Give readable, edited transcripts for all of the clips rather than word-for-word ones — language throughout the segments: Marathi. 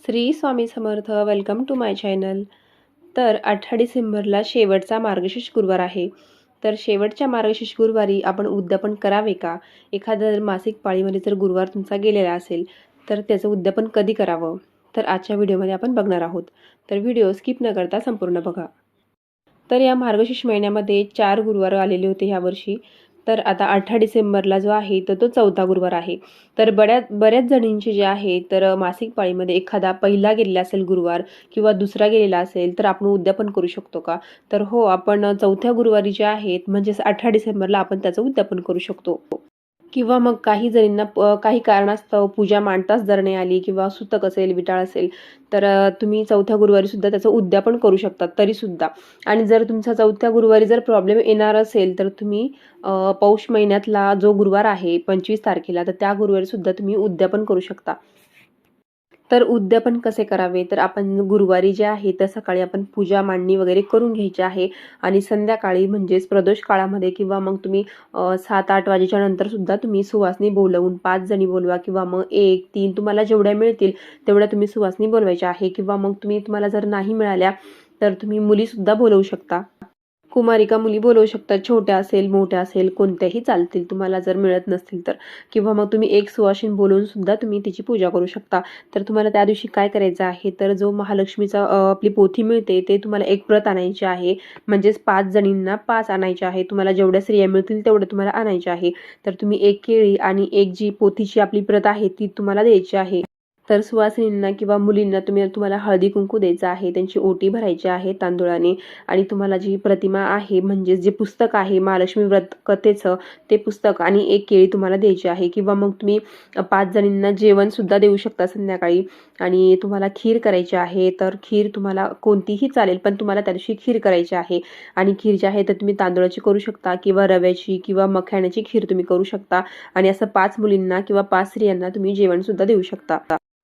Shri Swami Samarth. Welcome to my channel. तर 18 डिसेंबरला शेवटचा मार्गशीर्ष गुरुवार आहे. तर शेवटच्या मार्गशीर्ष गुरुवारी आपण उद्यापन करावे का? एखाद्या मासिक पाळीमध्ये जर गुरुवार तुमचा गेलेला असेल तर त्याचं उद्यापन कधी करावं? तर आजच्या व्हिडिओमध्ये आपण बघणार आहोत. तर व्हिडिओ स्किप न करता संपूर्ण बघा. तर या मार्गशीर्ष महिन्यामध्ये 4 गुरुवार आलेले होते ह्यावर्षी. तर आता 18 डिसेंबरला जो आहे तर तो 4था गुरुवार आहे. तर बऱ्याच जणींचे जे आहे तर मासिक पाळीमध्ये एखादा पहिला गेलेला असेल गुरुवार किंवा दुसरा गेलेला असेल तर आपण उद्यापन करू शकतो का? तर हो, आपण 4थ्या गुरुवारी जे आहेत म्हणजेच 18 डिसेंबरला आपण त्याचं उद्यापन करू शकतो. किंवा मग काही जणींना काही कारणास्तव पूजा मांडताच जर नाही आली किंवा सुतक असेल, विटाळ असेल तर तुम्ही 4थ्या गुरुवारी सुद्धा त्याचं उद्यापन करू शकता तरीसुद्धा. आणि जर तुमचा 4थ्या गुरुवारी जर प्रॉब्लेम येणार असेल तर तुम्ही पौष महिन्यातला जो गुरुवार आहे 25 तारखेला तर त्या गुरुवारी सुद्धा तुम्ही उद्यापन करू शकता. तर उद्यापन कसे करावे? तर आपण गुरुवारी जे आहे तर सकाळी आपण पूजा मांडणी वगैरे करून घ्यायची आहे आणि संध्याकाळी म्हणजेच प्रदोष काळामध्ये किंवा मग तुम्ही 7-8 वाजेच्या नंतर सुद्धा तुम्ही सुवासिनी बोलवून 5 जणी बोलवा किंवा मग 1-3 तुम्हाला जेवढ्या मिळतील तेवढ्या तुम्ही सुवासिनी बोलवायच्या आहे किंवा मग तुम्हाला जर नाही मिळाल्या तर तुम्ही मुलीसुद्धा बोलवू शकता. कुमारिका मुली बोलवू शकता. छोट्या असेल, मोठ्या असेल, कोणत्याही चालतील तुम्हाला जर मिळत नसतील तर. किंवा मग तुम्ही एक सुवासिनी बोलवून सुद्धा तुम्ही तिची पूजा करू शकता. तर तुम्हाला त्या दिवशी काय करायचं आहे तर जो महालक्ष्मीचा आपली पोथी मिळते ते तुम्हाला एक प्रत आणायची आहे. म्हणजेच 5 जणींना 5 आणायचे आहे. तुम्हाला जेवढ्या स्त्रिया मिळतील तेवढं तुम्हाला आणायचे आहे. तर तुम्ही एक केळी आणि एक जी पोथीची आपली प्रत आहे ती तुम्हाला द्यायची आहे. तर सुवासिनींना किंवा मुलींना तुम्हाला हळदी कुंकू द्यायचं आहे. त्यांची ओटी भरायची आहे तांदुळाने आणि तुम्हाला जी प्रतिमा आहे म्हणजे जे पुस्तक आहे महालक्ष्मी व्रत कथेचं ते पुस्तक आणि एक केळी तुम्हाला द्यायची आहे. किंवा मग तुम्ही 5 जणींना जेवण सुद्धा देऊ शकता संध्याकाळी. आणि तुम्हाला खीर करायची आहे तर खीर तुम्हाला कोणतीही चालेल पण तुम्हाला त्या दिवशी खीर करायची आहे. आणि खीर जी आहे तर तुम्ही तांदूळाची करू शकता किंवा रव्याची किंवा मखाण्याची खीर तुम्ही करू शकता. आणि असं 5 मुलींना किंवा 5 स्त्रियांना तुम्ही जेवण सुद्धा देऊ शकता.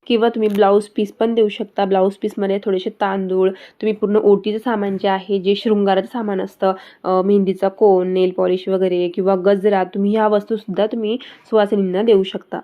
किंवा तुम्ही ब्लाऊज पीस पण देऊ शकता. ब्लाऊज पीसमध्ये थोडेसे तांदूळ, तुम्ही पूर्ण ओटीचं सामान जे आहे, जे शृंगाराचं सामान असतं, मेहंदीचा कोन, नेल पॉलिश वगैरे किंवा गजरा, तुम्ही ह्या वस्तूसुद्धा तुम्ही सुवासिनींना देऊ शकता.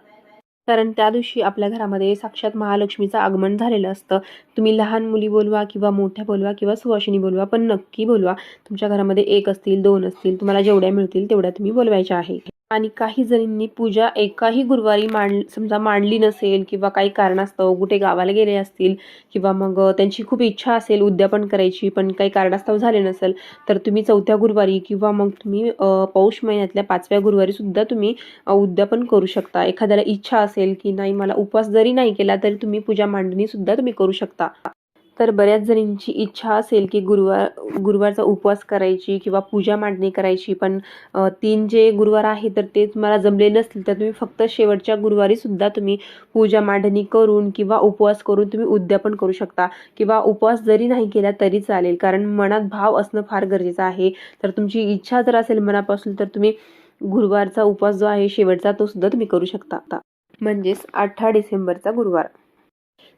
कारण त्या दिवशी आपल्या घरामध्ये साक्षात महालक्ष्मीचं आगमन झालेलं असतं. तुम्ही लहान मुली बोलवा किंवा मोठ्या बोलवा किंवा सुवासिनी बोलवा पण नक्की बोलवा. तुमच्या घरामध्ये 1 असतील, 2 असतील, तुम्हाला जेवढ्या मिळतील तेवढ्या तुम्ही बोलवायच्या आहे. आणि काही जणींनी पूजा एकाही गुरुवारी समजा मांडली नसेल किंवा काही कारणास्तव कुठे गावाला गेले असतील किंवा मग त्यांची खूप इच्छा असेल उद्यापन करायची पण काही कारणास्तव झाले नसेल तर तुम्ही 4थ्या गुरुवारी किंवा मग तुम्ही पौष महिन्यातल्या 5व्या गुरुवारी सुद्धा तुम्ही उद्यापन करू शकता. एखाद्याला इच्छा असेल की नाही मला उपवास जरी नाही केला तरी तुम्ही पूजा मांडणी सुद्धा तुम्ही करू शकता. तर बऱ्याच जणींची इच्छा असेल की गुरुवारचा उपवास करायची किंवा पूजा मांडणी करायची पण 3 जे गुरुवार आहे तर ते तुम्हाला जमले नसतील तर तुम्ही फक्त शेवटच्या गुरुवारी सुद्धा तुम्ही पूजा मांडणी करून किंवा उपवास करून तुम्ही उद्यापन करू शकता. किंवा उपवास जरी नाही केला तरी चालेल कारण मनात भाव असणं फार गरजेचं आहे. तर तुमची इच्छा जर असेल मनापासून तर तुम्ही गुरुवारचा उपवास जो आहे शेवटचा तो सुद्धा तुम्ही करू शकता. म्हणजेच 18 डिसेंबरचा गुरुवार.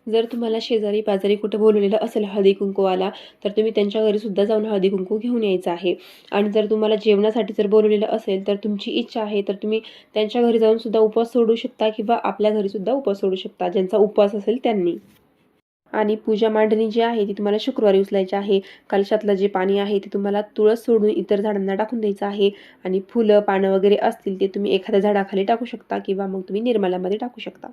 जर तुम्हाला शेजारी पाजारी कुठे बोलवलेलं असेल हळदी कुंकूवाला तर तुम्ही त्यांच्या घरी सुद्धा जाऊन हळदी कुंकू घेऊन यायचं आहे. आणि जर तुम्हाला जेवणासाठी जर बोलवलेलं असेल तर तुमची इच्छा आहे तर तुम्ही त्यांच्या घरी जाऊन सुद्धा उपवास सोडू शकता किंवा आपल्या घरी सुद्धा उपवास सोडू शकता ज्यांचा उपवास असेल त्यांनी. आणि पूजा मांडणी जी आहे ती तुम्हाला शुक्रवारी उचलायची आहे. कलशातलं जे पाणी आहे ते तुम्हाला तुळस सोडून इतर झाडांना टाकून द्यायचं आहे. आणि फुलं पानं वगैरे असतील ते तुम्ही एखाद्या झाडाखाली टाकू शकता किंवा मग तुम्ही निर्मलामध्ये टाकू शकता.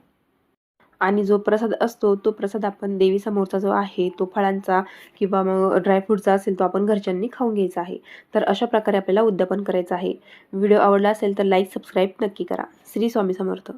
आणि जो प्रसाद असतो तो प्रसाद आपण देवीसमोरचा जो आहे तो फळांचा किंवा मग ड्रायफ्रूटचा असेल तो आपण घरच्यांनी खाऊन घ्यायचा आहे. तर अशा प्रकारे आपल्याला उद्यापन करायचं आहे. व्हिडिओ आवडला असेल तर लाईक सबस्क्राईब नक्की करा. श्री स्वामी समर्थ.